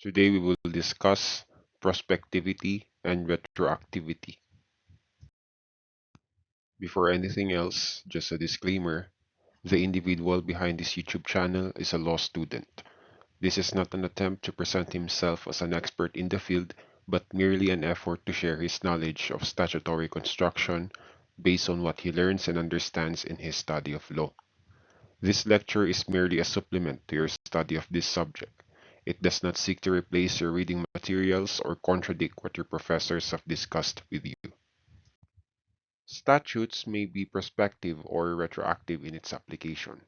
Today we will discuss prospectivity and retroactivity. Before anything else, just a disclaimer, the individual behind this YouTube channel is a law student. This is not an attempt to present himself as an expert in the field, but merely an effort to share his knowledge of statutory construction based on what he learns and understands in his study of law. This lecture is merely a supplement to your study of this subject. It does not seek to replace your reading materials or contradict what your professors have discussed with you. Statutes may be prospective or retroactive in its application.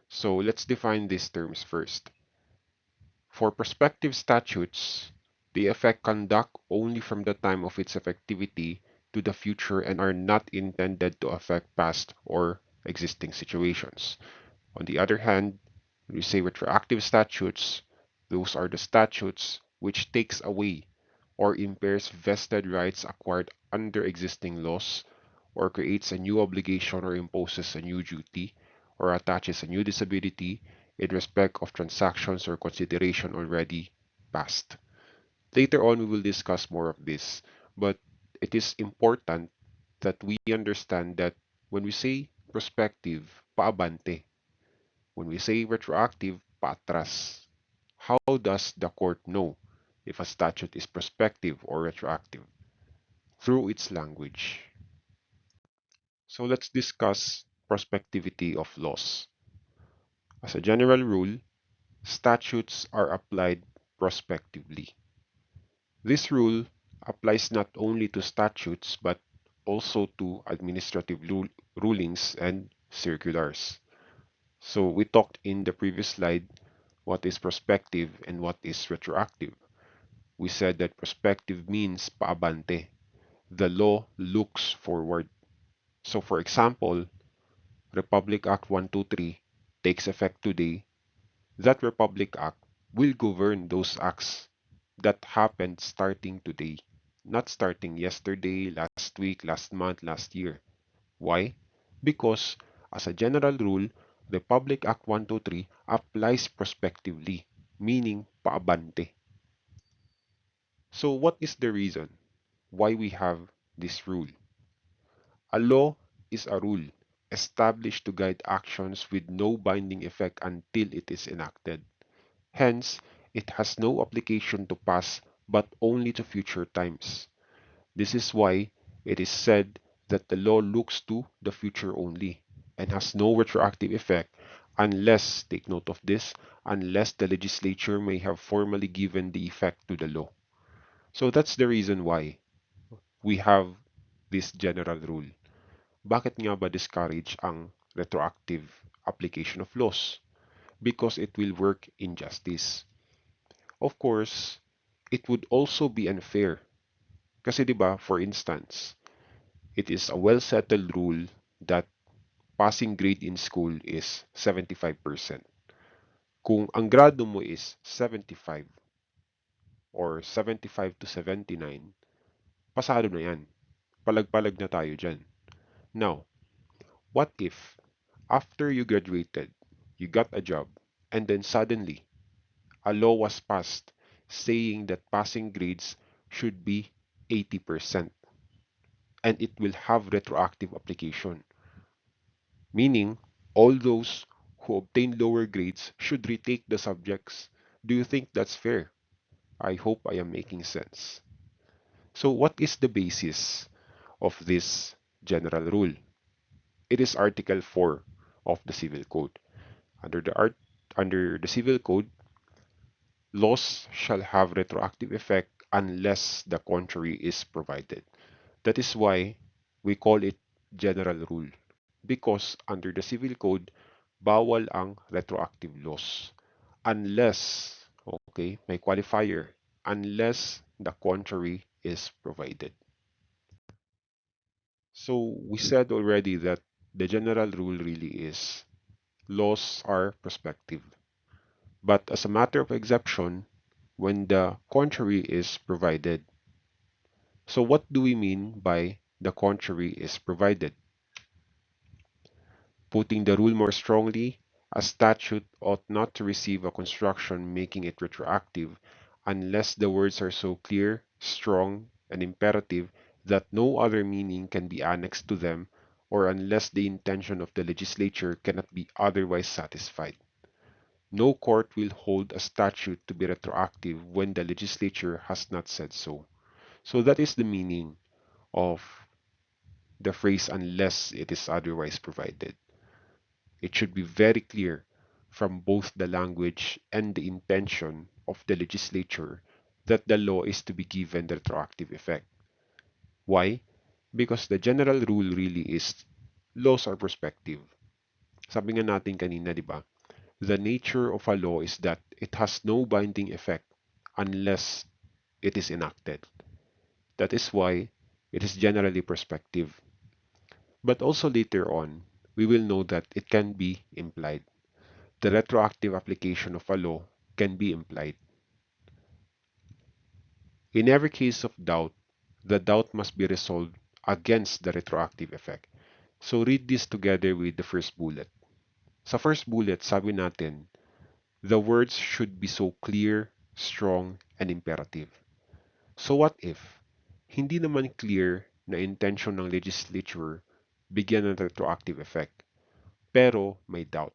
So let's define these terms first. For prospective statutes, they affect conduct only from the time of its effectivity to the future and are not intended to affect past or existing situations. On the other hand, when we say retroactive statutes, those are the statutes which takes away or impairs vested rights acquired under existing laws, or creates a new obligation or imposes a new duty, or attaches a new disability in respect of transactions or consideration already past. Later on, we will discuss more of this, but it is important that we understand that when we say prospective, paabante, when we say retroactive, patras, how does the court know if a statute is prospective or retroactive? Through its language. So let's discuss prospectivity of laws. As a general rule, statutes are applied prospectively. This rule applies not only to statutes but also to administrative rulings and circulars. So we talked in the previous slide what is prospective and what is retroactive. We said that prospective means paabante. The law looks forward. So for example, Republic Act 123 takes effect today. That Republic Act will govern those acts that happened starting today, not starting yesterday, last week, last month, last year. Why? Because as a general rule, Republic Act 123 applies prospectively, meaning paabante. So what is the reason why we have this rule? A law is a rule established to guide actions with no binding effect until it is enacted. Hence, it has no application to past but only to future times. This is why it is said that the law looks to the future only and has no retroactive effect unless, take note of this, unless the legislature may have formally given the effect to the law. So that's the reason why we have this general rule. Bakit nga ba discourage ang retroactive application of laws? Because it will work injustice. Of course, it would also be unfair. Kasi 'di ba, for instance, it is a well-settled rule that passing grade in school is 75%. Kung ang grado mo is 75 or 75 to 79, pasado na yan. Palag-palag na tayo dyan. Now, what if after you graduated, you got a job, and then suddenly a law was passed saying that passing grades should be 80% and it will have retroactive application, meaning all those who obtain lower grades should retake the subjects. Do you think that's fair? I hope I am making sense. So what is the basis of this general rule? It is Article 4 of the Civil Code. Under the Civil Code, laws shall have retroactive effect unless the contrary is provided. That is why we call it general rule. Because under the Civil Code, bawal ang retroactive laws. Unless, okay, may qualifier, unless the contrary is provided. So we said already that the general rule really is laws are prospective. But as a matter of exception, when the contrary is provided. So what do we mean by the contrary is provided? Putting the rule more strongly, a statute ought not to receive a construction making it retroactive unless the words are so clear, strong, and imperative that no other meaning can be annexed to them, or unless the intention of the legislature cannot be otherwise satisfied. No court will hold a statute to be retroactive when the legislature has not said so. So that is the meaning of the phrase unless it is otherwise provided. It should be very clear from both the language and the intention of the legislature that the law is to be given retroactive effect. Why? Because the general rule really is laws are prospective. Sabi nga natin kanina, di ba? The nature of a law is that it has no binding effect unless it is enacted. That is why it is generally prospective. But also later on, we will know that it can be implied. The retroactive application of a law can be implied. In every case of doubt, the doubt must be resolved against the retroactive effect. So read this together with the first bullet. Sa first bullet, sabi natin, the words should be so clear, strong, and imperative. So what if hindi naman clear na intention ng legislature bigyan ng retroactive effect, pero may doubt?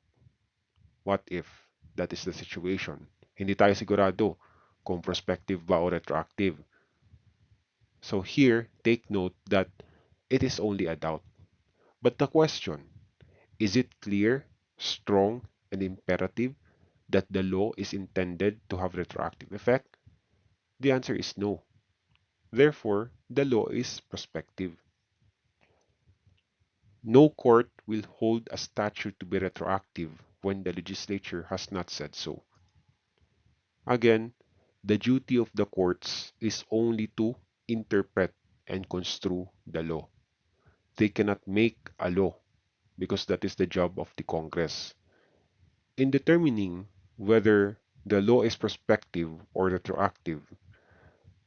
What if that is the situation? Hindi tayo sigurado kung prospective ba o retroactive. So here, take note that it is only a doubt. But the question, is it clear, strong, and imperative that the law is intended to have retroactive effect? The answer is no. Therefore, the law is prospective. No court will hold a statute to be retroactive when the legislature has not said so. Again, the duty of the courts is only to interpret and construe the law. They cannot make a law because that is the job of the Congress. In determining whether the law is prospective or retroactive,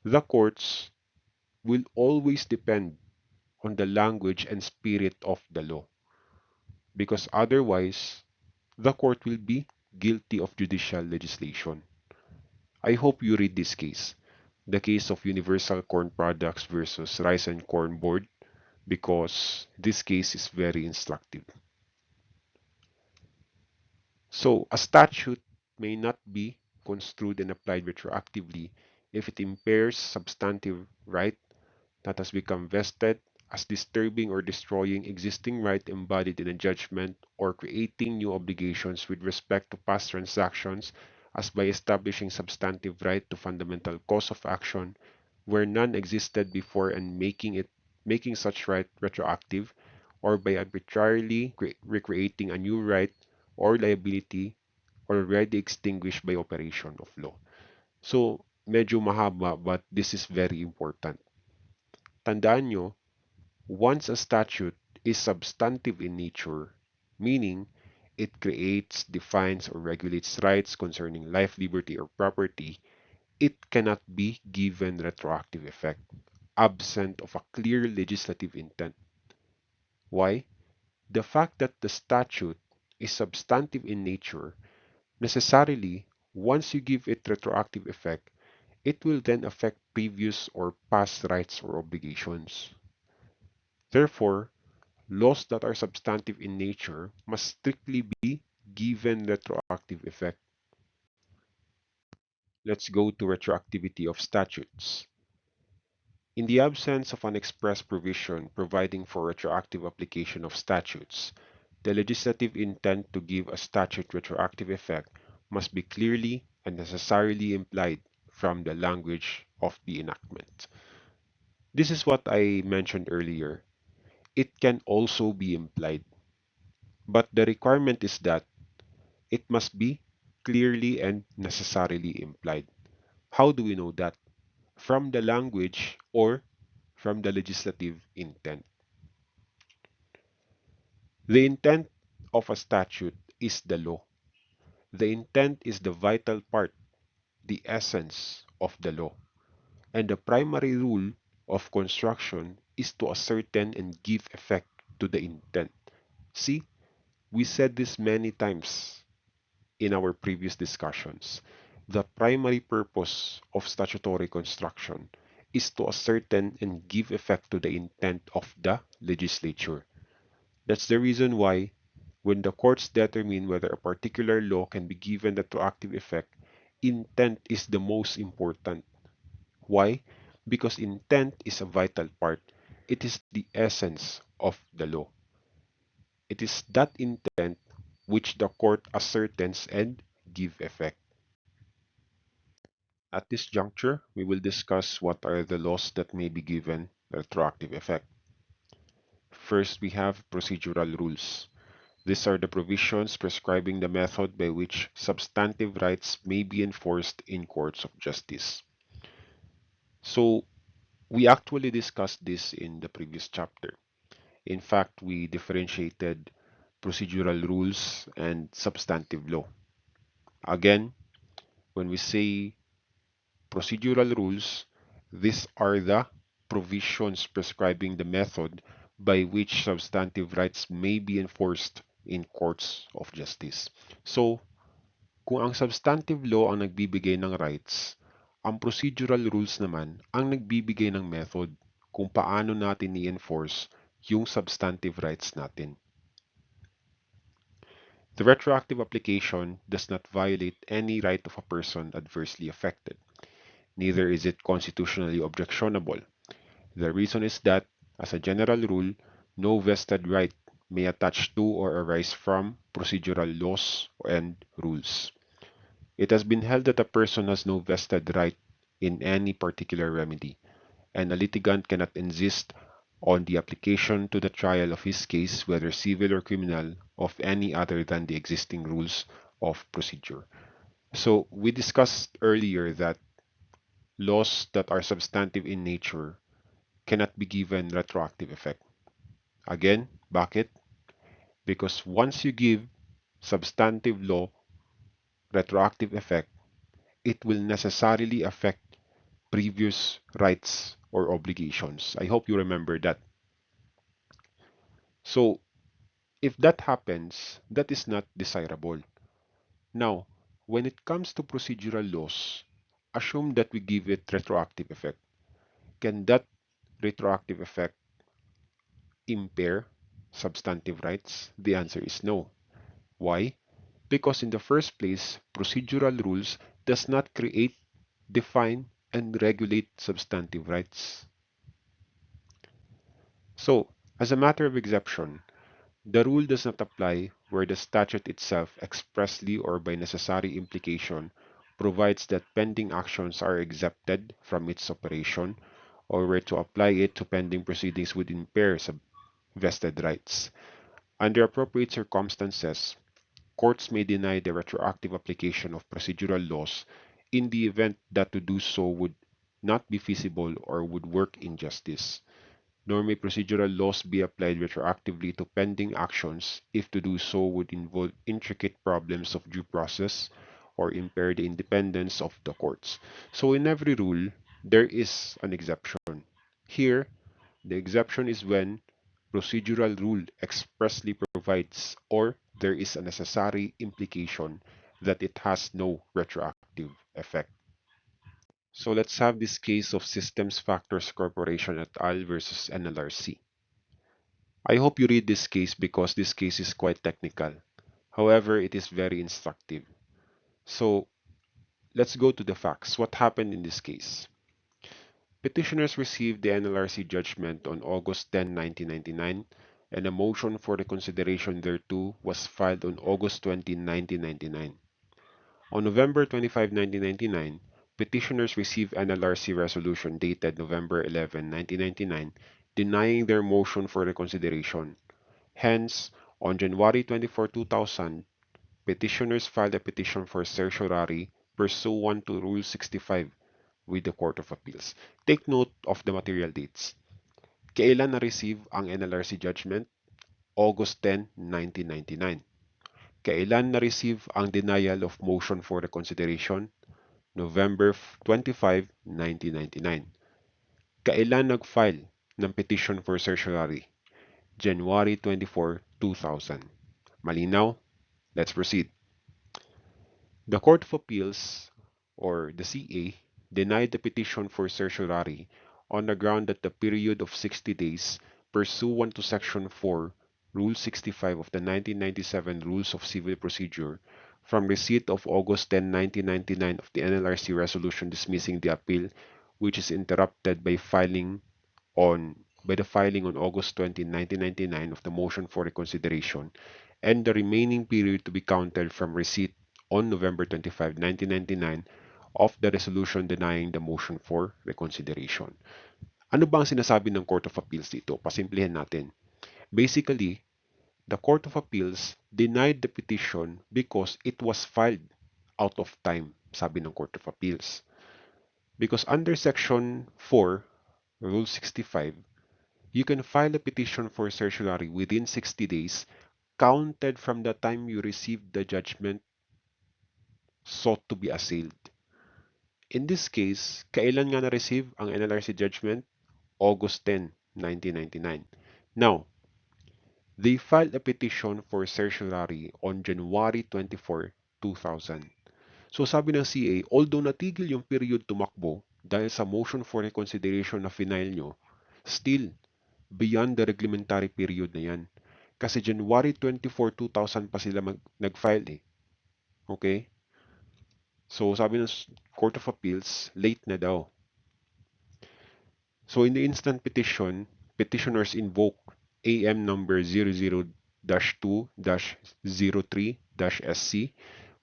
the courts will always depend on the language and spirit of the law, because otherwise, the court will be guilty of judicial legislation. I hope you read this case, the case of Universal Corn Products versus Rice and Corn Board, because this case is very instructive. So, a statute may not be construed and applied retroactively if it impairs substantive right that has become vested, as disturbing or destroying existing right embodied in a judgment, or creating new obligations with respect to past transactions, as by establishing substantive right to fundamental cause of action where none existed before and making such right retroactive, or by arbitrarily recreating a new right or liability already extinguished by operation of law. So, medyo mahaba but this is very important. Tandaan nyo, once a statute is substantive in nature, meaning it creates, defines, or regulates rights concerning life, liberty, or property, it cannot be given retroactive effect, absent of a clear legislative intent. Why? The fact that the statute is substantive in nature necessarily, once you give it retroactive effect, it will then affect previous or past rights or obligations. Therefore, laws that are substantive in nature must strictly be given retroactive effect. Let's go to retroactivity of statutes. In the absence of an express provision providing for retroactive application of statutes, the legislative intent to give a statute retroactive effect must be clearly and necessarily implied from the language of the enactment. This is what I mentioned earlier. It can also be implied, but the requirement is that it must be clearly and necessarily implied. How do we know that? From the language or from the legislative intent. The intent of a statute is the law. The intent is the vital part, the essence of the law. And the primary rule of construction is to ascertain and give effect to the intent. See, we said this many times in our previous discussions. The primary purpose of statutory construction is to ascertain and give effect to the intent of the legislature. That's the reason why, when the courts determine whether a particular law can be given retroactive effect, intent is the most important. Why? Because intent is a vital part. It is the essence of the law. It is that intent which the court ascertains and give effect. At this juncture, we will discuss what are the laws that may be given retroactive effect. First, we have procedural rules. These are the provisions prescribing the method by which substantive rights may be enforced in courts of justice. So, we actually discussed this in the previous chapter. In fact, we differentiated procedural rules and substantive law. Again, when we say procedural rules, these are the provisions prescribing the method by which substantive rights may be enforced in courts of justice. So, kung ang substantive law ang nagbibigay ng rights, ang procedural rules naman ang nagbibigay ng method kung paano natin i-enforce yung substantive rights natin. The retroactive application does not violate any right of a person adversely affected. Neither is it constitutionally objectionable. The reason is that, as a general rule, no vested right may attach to or arise from procedural laws and rules. It has been held that a person has no vested right in any particular remedy, and a litigant cannot insist on the application to the trial of his case, whether civil or criminal, of any other than the existing rules of procedure. So, we discussed earlier that laws that are substantive in nature cannot be given retroactive effect. Again, bakit? Because once you give substantive law retroactive effect, it will necessarily affect previous rights or obligations. I hope you remember that. So, if that happens, that is not desirable. Now, when it comes to procedural laws, assume that we give it retroactive effect. Can that retroactive effect impair substantive rights? The answer is no. Why? Because in the first place, procedural rules does not create, define, and regulate substantive rights. So, as a matter of exception, the rule does not apply where the statute itself expressly or by necessary implication provides that pending actions are exempted from its operation, or where to apply it to pending proceedings would impair vested rights. Under appropriate circumstances, courts may deny the retroactive application of procedural laws in the event that to do so would not be feasible or would work injustice. Nor may procedural laws be applied retroactively to pending actions if to do so would involve intricate problems of due process or impair the independence of the courts. So in every rule, there is an exception. Here, the exception is when procedural rule expressly provides or there is a necessary implication that it has no retroactive effect. So let's have this case of Systems Factors Corporation et al. Versus NLRC. I hope you read this case because this case is quite technical. However, it is very instructive. So let's go to the facts. What happened in this case? Petitioners received the NLRC judgment on August 10, 1999, and a motion for reconsideration thereto was filed on August 20, 1999. On November 25, 1999, petitioners received NLRC resolution dated November 11, 1999, denying their motion for reconsideration. Hence, on January 24, 2000, petitioners filed a petition for certiorari pursuant to Rule 65 with the Court of Appeals. Take note of the material dates. Kailan na-receive ang NLRC judgment? August 10, 1999. Kailan na-receive ang denial of motion for reconsideration? November 25, 1999. Kailan nag-file ng petition for certiorari? January 24, 2000. Malinaw? Let's proceed. The Court of Appeals or the CA, denied the petition for certiorari on the ground that the period of 60 days pursuant to Section 4, Rule 65 of the 1997 Rules of Civil Procedure from receipt of August 10, 1999 of the NLRC resolution dismissing the appeal, which is interrupted on by the filing on August 20, 1999 of the motion for reconsideration, and the remaining period to be counted from receipt on November 25, 1999 of the resolution denying the motion for reconsideration. Ano ba ang sinasabi ng Court of Appeals dito? Pasimplihan natin. Basically, the Court of Appeals denied the petition because it was filed out of time, sabi ng Court of Appeals. Because under Section 4, Rule 65, you can file a petition for certiorari within 60 days counted from the time you received the judgment sought to be assailed. In this case, kailan nga na-receive ang NLRC judgment? August 10, 1999. Now, they filed a petition for certiorari on January 24, 2000. So sabi ng CA, although natigil yung period tumakbo dahil sa motion for reconsideration na final nyo, still, beyond the reglementary period na yan. Kasi January 24, 2000 pa sila nag-file eh. Okay? So sabi ng Court of Appeals, late na daw. So in the instant petition, petitioners invoke AM number 00-2-03-SC,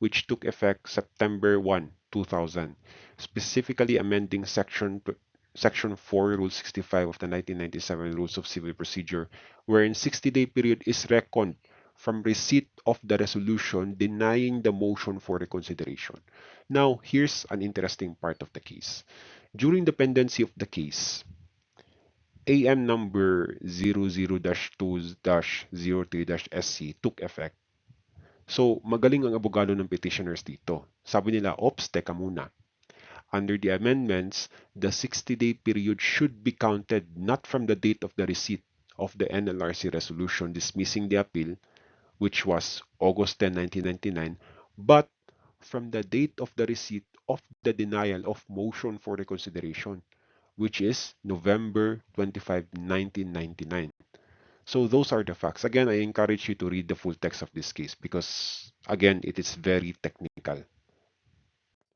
which took effect September 1, 2000, specifically amending Section 4, Rule 65 of the 1997 Rules of Civil Procedure, wherein 60-day period is reckoned from receipt of the resolution denying the motion for reconsideration. Now, here's an interesting part of the case. During the pendency of the case, AM number 00-2-03-SC took effect. So, magaling ang abogado ng petitioners dito. Sabi nila, ops, teka muna. Under the amendments, the 60-day period should be counted not from the date of the receipt of the NLRC resolution dismissing the appeal, which was August 10, 1999, but from the date of the receipt of the denial of motion for reconsideration, which is November 25, 1999. So those are the facts. Again, I encourage you to read the full text of this case because, again, it is very technical.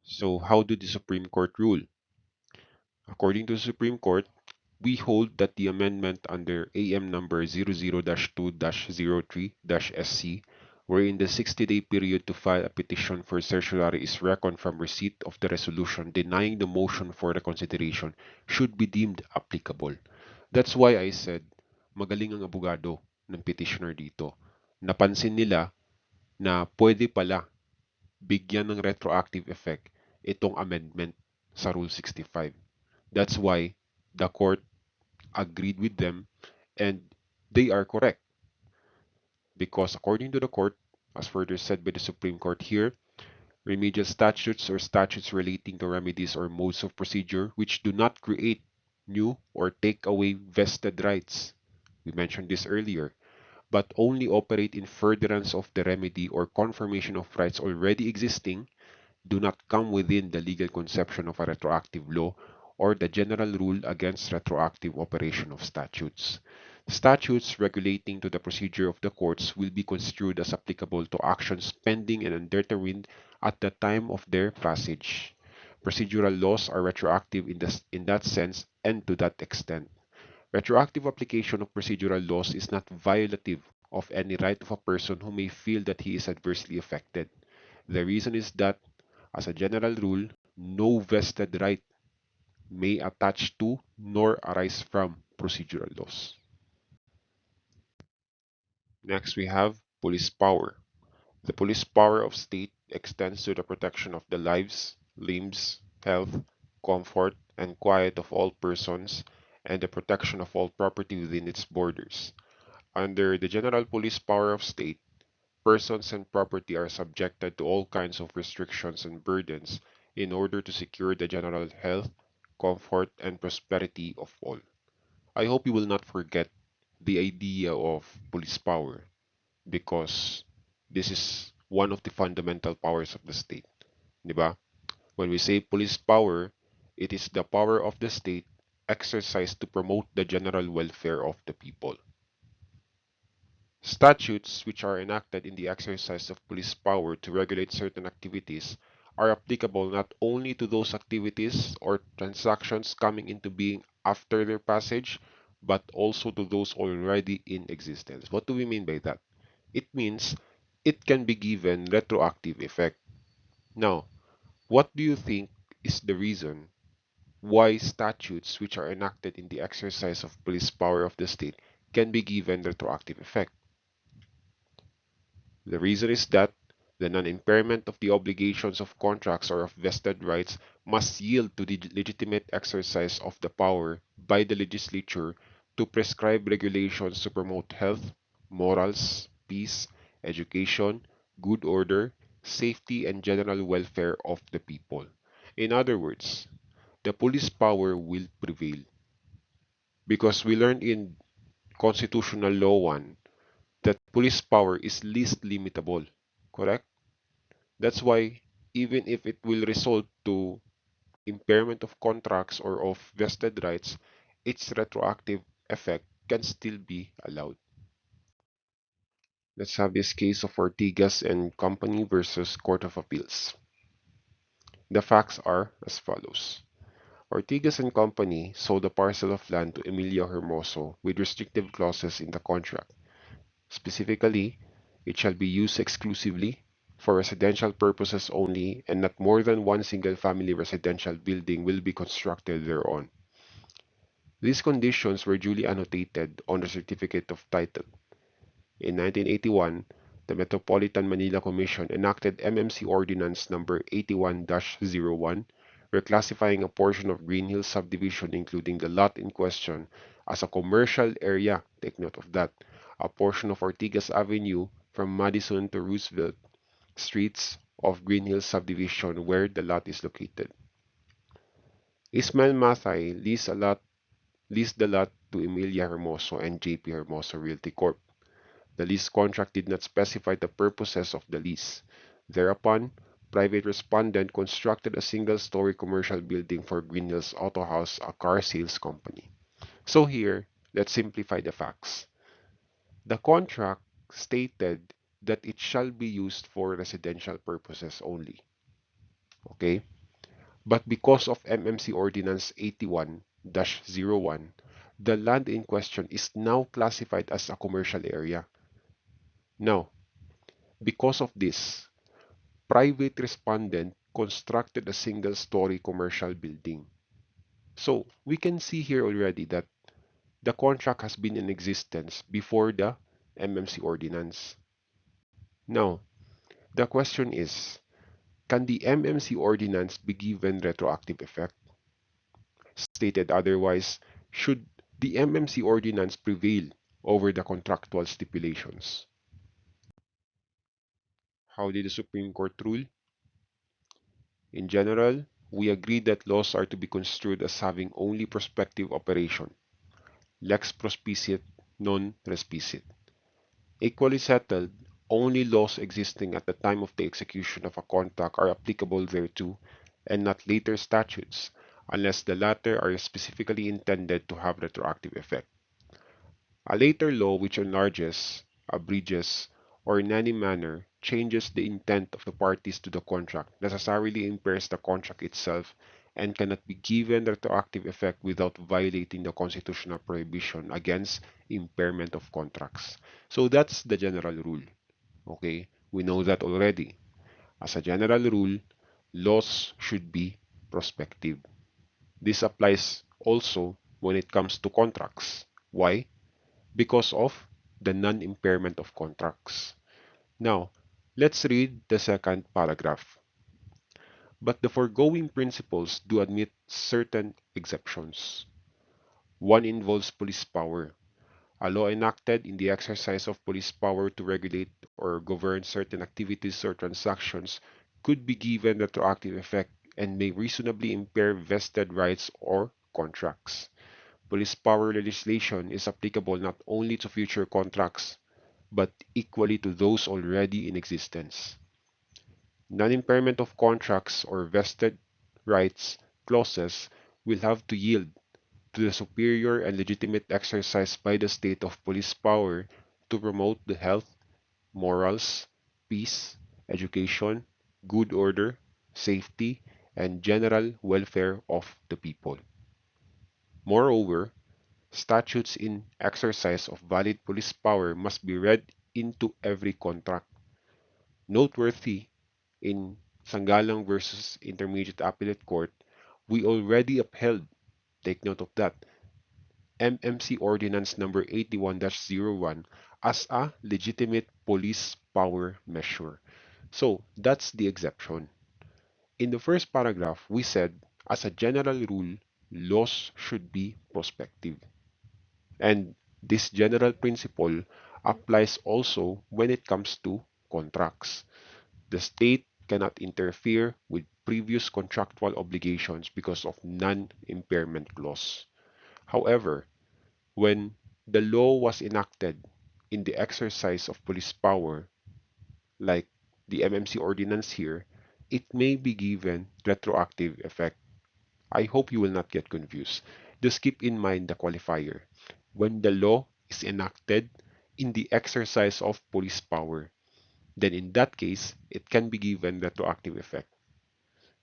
So how did the Supreme Court rule? According to the Supreme Court, we hold that the amendment under AM number 00-2-03-SC, wherein the 60-day period to file a petition for certiorari is reckoned from receipt of the resolution denying the motion for reconsideration, should be deemed applicable. That's why I said, magaling ang abogado ng petitioner dito. Napansin nila na pwede pala bigyan ng retroactive effect itong amendment sa Rule 65. That's why the court agreed with them and they are correct. Because according to the court, as further said by the Supreme Court here, remedial statutes or statutes relating to remedies or modes of procedure which do not create new or take away vested rights, we mentioned this earlier, but only operate in furtherance of the remedy or confirmation of rights already existing, do not come within the legal conception of a retroactive law or the general rule against retroactive operation of statutes. Statutes regulating to the procedure of the courts will be construed as applicable to actions pending and undetermined at the time of their passage. Procedural laws are retroactive in that sense and to that extent. Retroactive application of procedural laws is not violative of any right of a person who may feel that he is adversely affected. The reason is that, as a general rule, no vested right may attach to nor arise from procedural laws. Next, we have police power. The police power of state extends to the protection of the lives, limbs, health, comfort, and quiet of all persons and the protection of all property within its borders. Under the general police power of state, persons and property are subjected to all kinds of restrictions and burdens in order to secure the general health, comfort, and prosperity of all. I hope you will not forget the idea of police power because this is one of the fundamental powers of the state, di ba? When we say police power, it is the power of the state exercised to promote the general welfare of the people. Statutes which are enacted in the exercise of police power to regulate certain activities are applicable not only to those activities or transactions coming into being after their passage, but also to those already in existence. What do we mean by that? It means it can be given retroactive effect. Now, what do you think is the reason why statutes which are enacted in the exercise of police power of the state can be given retroactive effect? The reason is that the non-impairment of the obligations of contracts or of vested rights must yield to the legitimate exercise of the power by the legislature to prescribe regulations to promote health, morals, peace, education, good order, safety, and general welfare of the people. In other words, the police power will prevail because we learned in Constitutional Law 1 that police power is least limitable, correct? That's why even if it will result to impairment of contracts or of vested rights, its retroactive effect can still be allowed. Let's have this case of Ortigas and Company versus Court of Appeals. The facts are as follows. Ortigas and Company sold a parcel of land to Emilia Hermoso with restrictive clauses in the contract. Specifically, it shall be used exclusively for residential purposes only, and not more than one single-family residential building will be constructed thereon. These conditions were duly annotated on the Certificate of Title. In 1981, the Metropolitan Manila Commission enacted MMC Ordinance Number 81-01, reclassifying a portion of Green Hills subdivision, including the lot in question, as a commercial area. Take note of that. A portion of Ortigas Avenue from Madison to Roosevelt streets of Green Hills subdivision where the lot is located. Ismael Mathay leased the lot to Emilia Hermoso and JP Hermoso Realty Corp. The lease contract did not specify the purposes of the lease. Thereupon, private respondent constructed a single-story commercial building for Green Hills Auto House, a car sales company. So here, let's simplify the facts. The contract stated that it shall be used for residential purposes only. Okay? But because of MMC Ordinance 81-01, the land in question is now classified as a commercial area. Now, because of this, private respondent constructed a single-story commercial building. So we can see here already that the contract has been in existence before the MMC ordinance. Now, the question is, can the MMC ordinance be given retroactive effect? Stated otherwise, should the MMC ordinance prevail over the contractual stipulations? How did the Supreme Court rule? In general, we agree that laws are to be construed as having only prospective operation, lex prospiciet, non respice. Equally settled, only laws existing at the time of the execution of a contract are applicable thereto, and not later statutes, unless the latter are specifically intended to have retroactive effect. A later law which enlarges, abridges, or in any manner changes the intent of the parties to the contract necessarily impairs the contract itself and cannot be given retroactive effect without violating the constitutional prohibition against impairment of contracts. So that's the general rule. Okay, we know that already. As a general rule, laws should be prospective. This applies also when it comes to contracts. Why? Because of the non-impairment of contracts. Now, let's read the second paragraph. But the foregoing principles do admit certain exceptions. One involves police power. A law enacted in the exercise of police power to regulate or govern certain activities or transactions could be given retroactive effect and may reasonably impair vested rights or contracts. Police power legislation is applicable not only to future contracts, but equally to those already in existence. Non-impairment of contracts or vested rights clauses will have to yield to the superior and legitimate exercise by the state of police power to promote the health, morals, peace, education, good order, safety, and general welfare of the people. Moreover, statutes in exercise of valid police power must be read into every contract. Noteworthy, in Sangalang versus Intermediate Appellate Court, we already upheld, take note of that, MMC Ordinance number 81-01 as a legitimate police power measure. So that's the exception. In the first paragraph, we said, as a general rule, laws should be prospective. And this general principle applies also when it comes to contracts. The state cannot interfere with previous contractual obligations because of non-impairment clause. However, when the law was enacted in the exercise of police power, like the MMC ordinance here, it may be given retroactive effect. I hope you will not get confused. Just keep in mind the qualifier. When the law is enacted in the exercise of police power, then in that case, it can be given retroactive effect.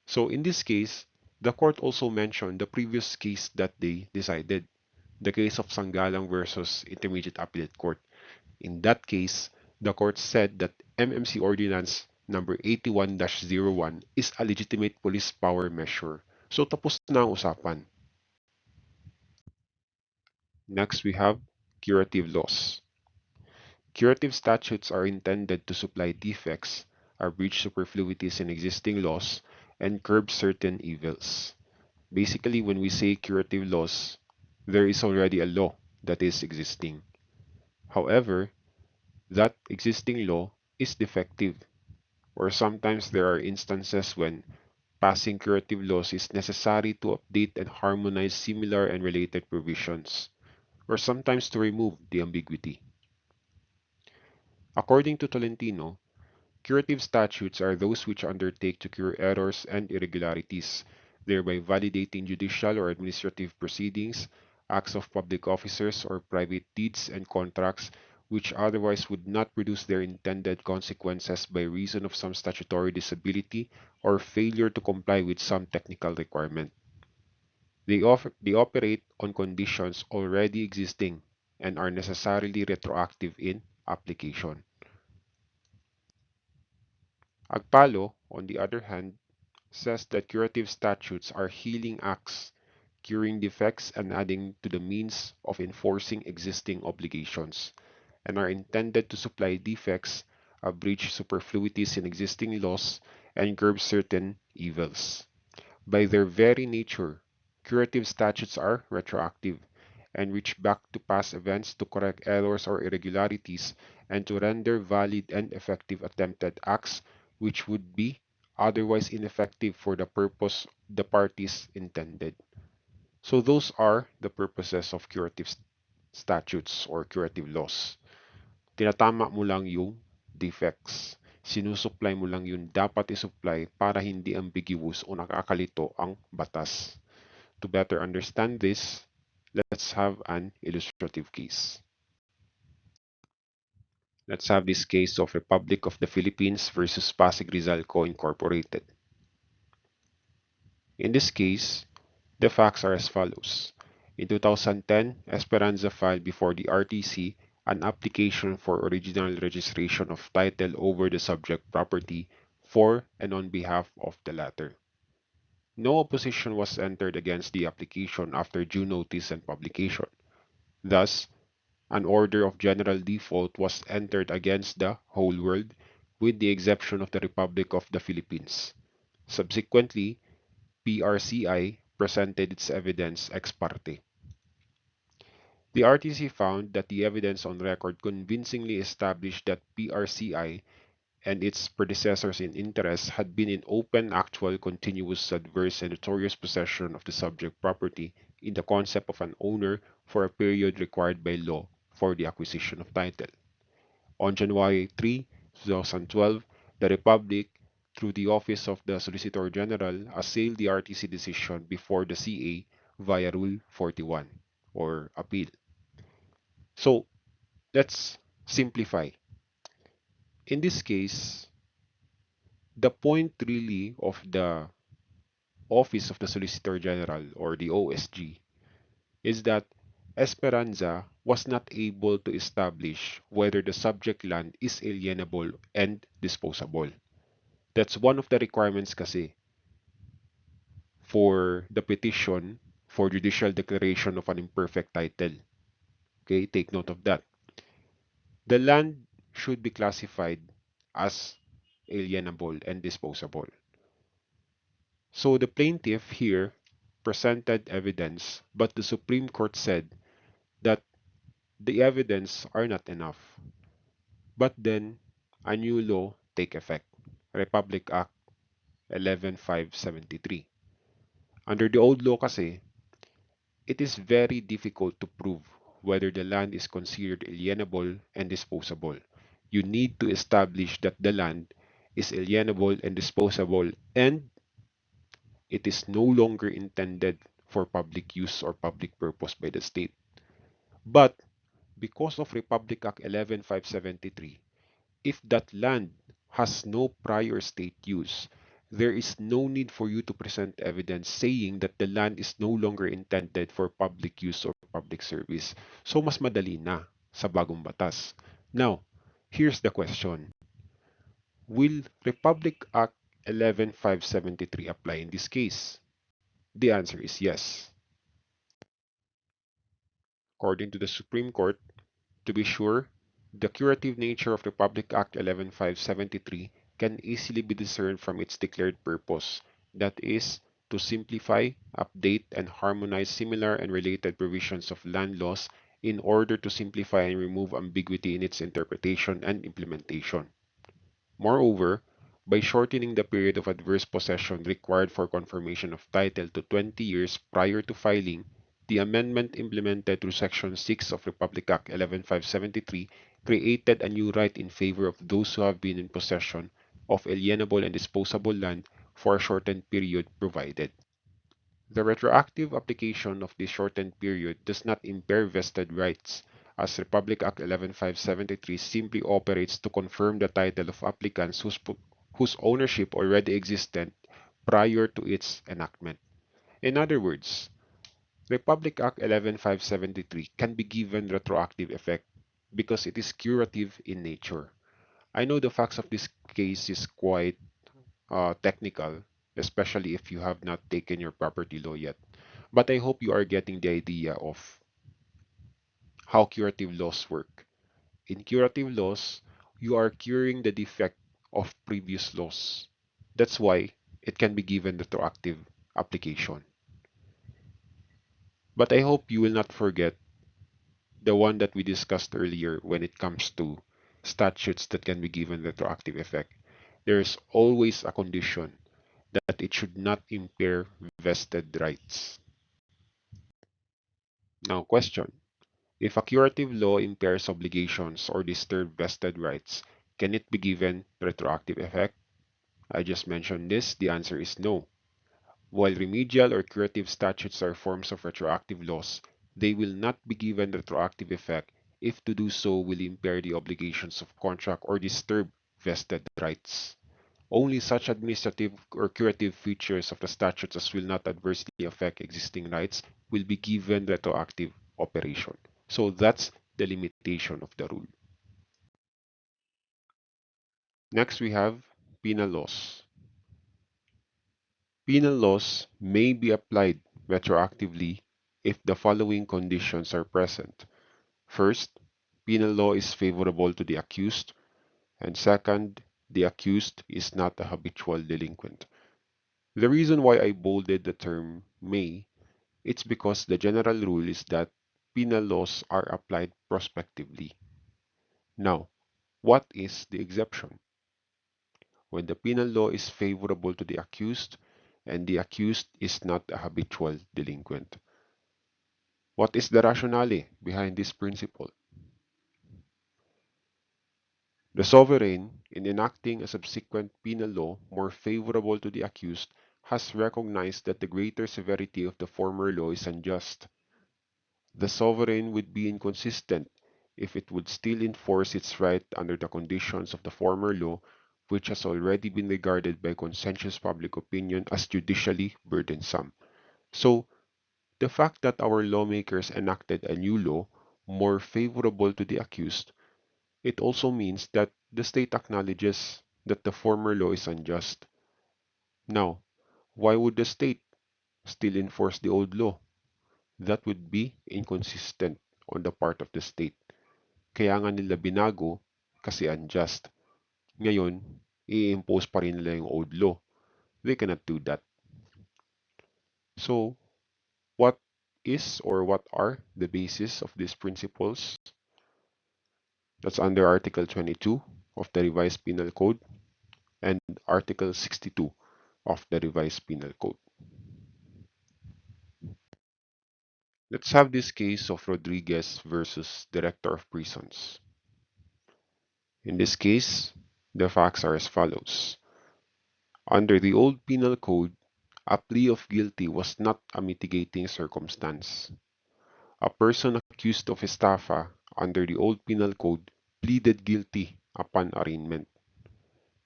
So in this case, the court also mentioned the previous case that they decided, the case of Sangalang versus Intermediate Appellate Court. In that case, the court said that MMC Ordinance number 81-01 is a legitimate police power measure. So tapos na ang usapan. Next, we have curative laws. Curative statutes are intended to supply defects, abridge superfluities in existing laws, and curb certain evils. Basically, when we say curative laws, there is already a law that is existing. However, that existing law is defective, or sometimes there are instances when passing curative laws is necessary to update and harmonize similar and related provisions, or sometimes to remove the ambiguity. According to Tolentino, curative statutes are those which undertake to cure errors and irregularities, thereby validating judicial or administrative proceedings, acts of public officers, or private deeds and contracts which otherwise would not produce their intended consequences by reason of some statutory disability or failure to comply with some technical requirement. They operate on conditions already existing and are necessarily retroactive in application. Agpalo, on the other hand, says that curative statutes are healing acts, curing defects and adding to the means of enforcing existing obligations, and are intended to supply defects, abridge superfluities in existing laws, and curb certain evils. By their very nature, curative statutes are retroactive and reach back to past events to correct errors or irregularities and to render valid and effective attempted acts which would be otherwise ineffective for the purpose the parties intended. So those are the purposes of curative statutes or curative laws. Tinatama mo lang yung defects. Sinusupply mo lang yung dapat isupply para hindi ambiguous o nakakalito ang batas. To better understand this, let's have an illustrative case. Let's have this case of Republic of the Philippines versus Pasig Rizalco Incorporated. In this case, the facts are as follows. In 2010, Esperanza filed before the RTC an application for original registration of title over the subject property for and on behalf of the latter. No opposition was entered against the application after due notice and publication. Thus, an order of general default was entered against the whole world, with the exception of the Republic of the Philippines. Subsequently, PRCI presented its evidence ex parte. The RTC found that the evidence on record convincingly established that PRCI and its predecessors in interest had been in open, actual, continuous, adverse, and notorious possession of the subject property in the concept of an owner for a period required by law for the acquisition of title. On January 3, 2012, the Republic through the Office of the Solicitor General assail the RTC decision before the CA via Rule 41 or appeal. So let's simplify. In this case, the point really of the Office of the Solicitor General or the OSG is that Esperanza was not able to establish whether the subject land is alienable and disposable. That's one of the requirements kasi for the petition for judicial declaration of an imperfect title. Okay, take note of that. The land should be classified as alienable and disposable. So the plaintiff here presented evidence, but the Supreme Court said that the evidence are not enough. But then, a new law take effect, Republic Act 11573. Under the old law kasi, it is very difficult to prove whether the land is considered alienable and disposable. You need to establish that the land is alienable and disposable and it is no longer intended for public use or public purpose by the state. But because of Republic Act 11573, if that land has no prior state use, there is no need for you to present evidence saying that the land is no longer intended for public use or public service. So mas madali na sa bagong batas. Now, here's the question. Will Republic Act 11573 apply in this case? The answer is yes. According to the Supreme Court, to be sure, the curative nature of Republic Act 11573 can easily be discerned from its declared purpose, that is, to simplify, update, and harmonize similar and related provisions of land laws in order to simplify and remove ambiguity in its interpretation and implementation. Moreover, by shortening the period of adverse possession required for confirmation of title to 20 years prior to filing, the amendment implemented through Section 6 of Republic Act 11573 created a new right in favor of those who have been in possession of alienable and disposable land for a shortened period provided. The retroactive application of this shortened period does not impair vested rights, as Republic Act 11573 simply operates to confirm the title of applicants whose ownership already existed prior to its enactment. In other words, Republic Act 11573 can be given retroactive effect because it is curative in nature. I know the facts of this case is quite technical, especially if you have not taken your property law yet. But I hope you are getting the idea of how curative laws work. In curative laws, you are curing the defect of previous laws. That's why it can be given retroactive application. But I hope you will not forget the one that we discussed earlier when it comes to statutes that can be given retroactive effect. There is always a condition that it should not impair vested rights. Now, question. If a curative law impairs obligations or disturbs vested rights, can it be given retroactive effect? I just mentioned this. The answer is no. While remedial or curative statutes are forms of retroactive laws, they will not be given retroactive effect if to do so will impair the obligations of contract or disturb vested rights. Only such administrative or curative features of the statutes as will not adversely affect existing rights will be given retroactive operation. So that's the limitation of the rule. Next, we have penal laws. Penal laws may be applied retroactively if the following conditions are present. First, penal law is favorable to the accused, and second, the accused is not a habitual delinquent. The reason why I bolded the term may, it's because the general rule is that penal laws are applied prospectively. Now, what is the exception? When the penal law is favorable to the accused and the accused is not a habitual delinquent. What is the rationale behind this principle? The sovereign, in enacting a subsequent penal law more favorable to the accused, has recognized that the greater severity of the former law is unjust. The sovereign would be inconsistent if it would still enforce its right under the conditions of the former law, which has already been regarded by conscientious public opinion as judicially burdensome. So, the fact that our lawmakers enacted a new law more favorable to the accused, it also means that the state acknowledges that the former law is unjust. Now, why would the state still enforce the old law? That would be inconsistent on the part of the state. Kaya nga nila binago kasi unjust. Ngayon, i-impose pa rin nila yung old law. They cannot do that. So, what is or what are the basis of these principles? That's under Article 22 of the Revised Penal Code and Article 62 of the Revised Penal Code. Let's have this case of Rodriguez versus Director of Prisons. In this case, the facts are as follows. Under the old penal code, a plea of guilty was not a mitigating circumstance. A person accused of estafa under the old penal code pleaded guilty upon arraignment.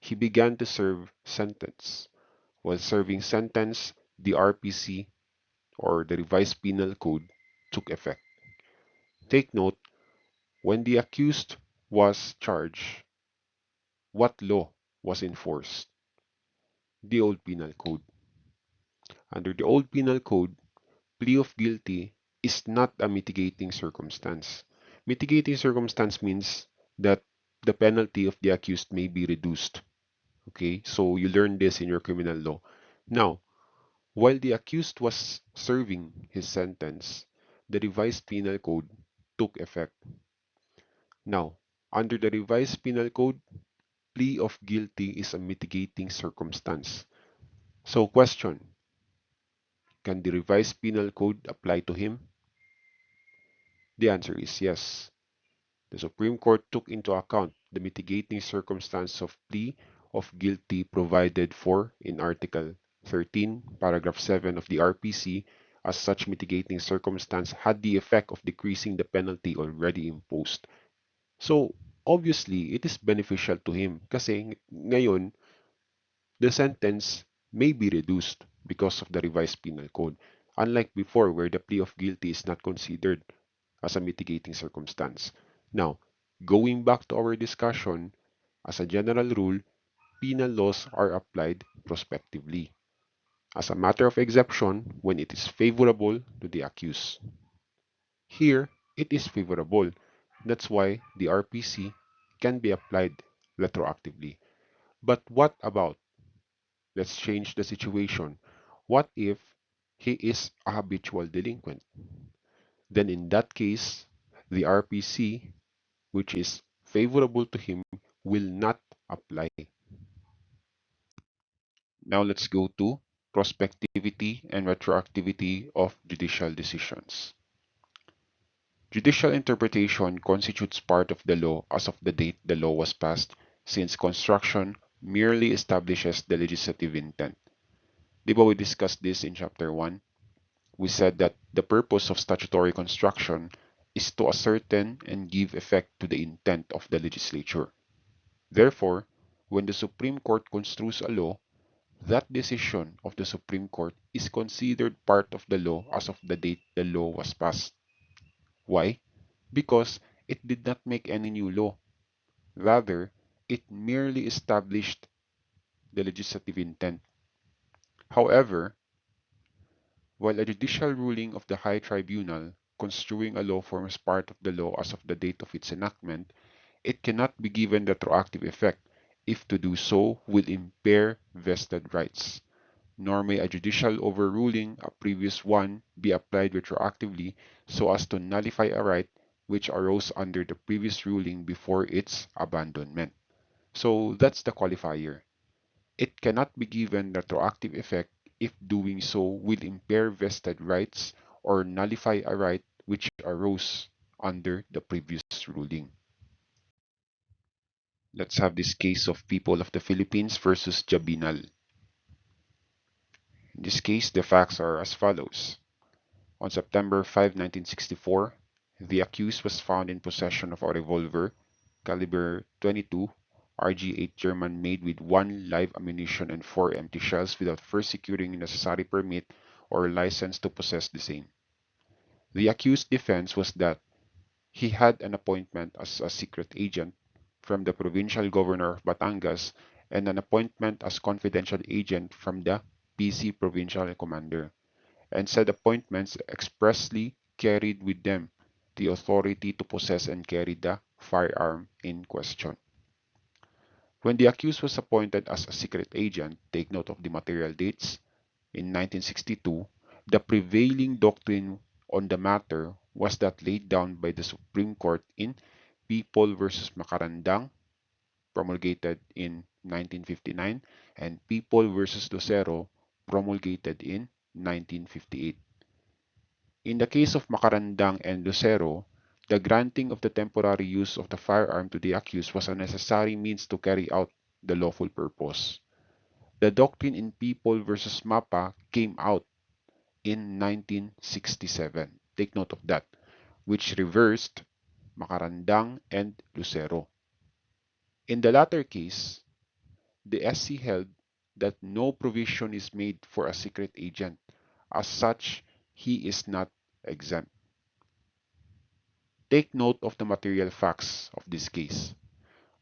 He began to serve sentence. While serving sentence, the RPC or the revised penal code took effect. Take note, when the accused was charged, what law was enforced? The old penal code. Under the old penal code, plea of guilty is not a mitigating circumstance. Mitigating circumstance means that the penalty of the accused may be reduced. Okay, so you learn this in your criminal law. Now, while the accused was serving his sentence, the revised penal code took effect. Now, under the revised penal code, plea of guilty is a mitigating circumstance. So, question, can the revised penal code apply to him? The answer is yes. The Supreme Court took into account the mitigating circumstance of plea of guilty provided for in Article 13, Paragraph 7 of the RPC, as such mitigating circumstance had the effect of decreasing the penalty already imposed. So, obviously, it is beneficial to him kasi ngayon, the sentence may be reduced because of the revised penal code, unlike before where the plea of guilty is not considered as a mitigating circumstance. Now, going back to our discussion, as a general rule, penal laws are applied prospectively, as a matter of exception when it is favorable to the accused. Here, it is favorable. That's why the RPC can be applied retroactively. But what about, let's change the situation. What if he is a habitual delinquent? Then in that case, the RPC, which is favorable to him, will not apply. Now let's go to prospectivity and retroactivity of judicial decisions. Judicial interpretation constitutes part of the law as of the date the law was passed, since construction merely establishes the legislative intent. Di ba we discussed this in chapter 1? We said that the purpose of statutory construction is to ascertain and give effect to the intent of the legislature. Therefore, when the Supreme Court construes a law, that decision of the Supreme Court is considered part of the law as of the date the law was passed. Why? Because it did not make any new law. Rather, it merely established the legislative intent. However, while a judicial ruling of the High Tribunal construing a law forms part of the law as of the date of its enactment, it cannot be given retroactive effect if to do so will impair vested rights, nor may a judicial overruling a previous one be applied retroactively so as to nullify a right which arose under the previous ruling before its abandonment. So that's the qualifier. It cannot be given retroactive effect if doing so will impair vested rights or nullify a right which arose under the previous ruling. Let's have this case of People of the Philippines versus Jabinal. In this case, the facts are as follows. On September 5, 1964, the accused was found in possession of a revolver caliber .22 RG-8 German made with one live ammunition and four empty shells without first securing a necessary permit or license to possess the same. The accused's defense was that he had an appointment as a secret agent from the provincial governor of Batangas and an appointment as confidential agent from the PC provincial commander, and said appointments expressly carried with them the authority to possess and carry the firearm in question. When the accused was appointed as a secret agent, take note of the material dates, in 1962, the prevailing doctrine on the matter was that laid down by the Supreme Court in People versus Macarandang, promulgated in 1959, and People versus Lucero, promulgated in 1958. In the case of Macarandang and Lucero, the granting of the temporary use of the firearm to the accused was a necessary means to carry out the lawful purpose. The doctrine in People versus Mapa came out in 1967. Take note of that, which reversed Macarandang and Lucero. In the latter case, the SC held that no provision is made for a secret agent. As such, he is not exempt. Take note of the material facts of this case.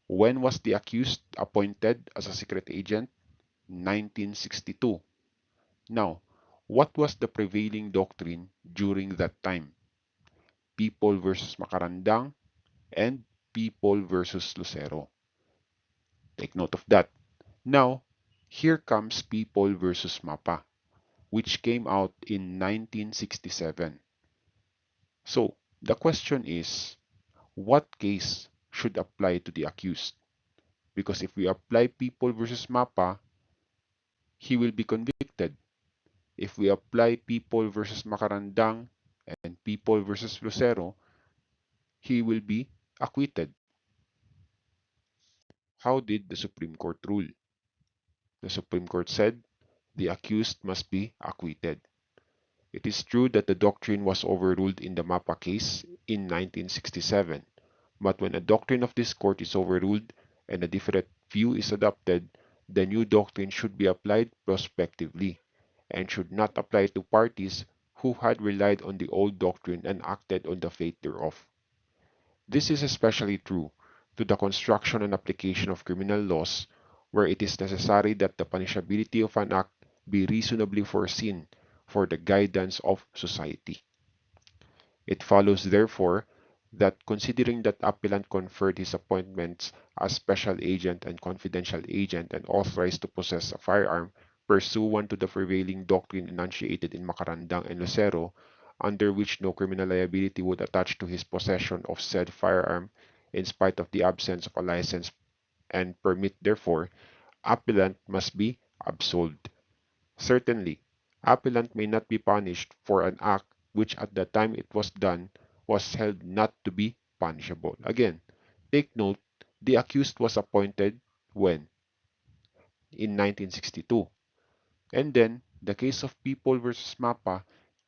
When was the accused appointed as a secret agent? 1962. Now, what was the prevailing doctrine during that time? People versus Macarandang and People versus Lucero. Take note of that. Now, here comes People versus Mapa, which came out in 1967. So, the question is, what case should apply to the accused? Because if we apply People versus Mapa, he will be convicted. If we apply People versus Macarandang and People versus Lucero, he will be acquitted. How did the Supreme Court rule? The Supreme Court said the accused must be acquitted. It is true that the doctrine was overruled in the Mapa case in 1967, but when a doctrine of this court is overruled and a different view is adopted, the new doctrine should be applied prospectively and should not apply to parties who had relied on the old doctrine and acted on the faith thereof. This is especially true to the construction and application of criminal laws, where it is necessary that the punishability of an act be reasonably foreseen for the guidance of society. It follows, therefore, that considering that appellant conferred his appointments as special agent and confidential agent and authorized to possess a firearm pursuant to the prevailing doctrine enunciated in Macarandang and Lucero, under which no criminal liability would attach to his possession of said firearm in spite of the absence of a license and permit, therefore, appellant must be absolved. Certainly, appellant may not be punished for an act which at the time it was done was held not to be punishable. Again, take note, the accused was appointed when? In 1962. And then, the case of People versus Mapa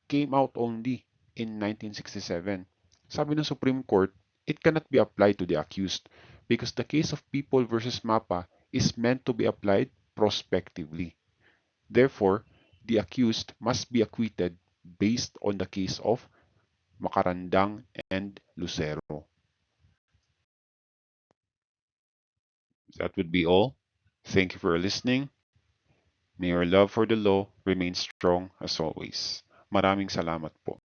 came out only in 1967. Sabi ng Supreme Court, it cannot be applied to the accused because the case of People versus Mapa is meant to be applied prospectively. Therefore, the accused must be acquitted based on the case of Macarandang and Lucero. That would be all. Thank you for listening. May your love for the law remain strong as always. Maraming salamat po.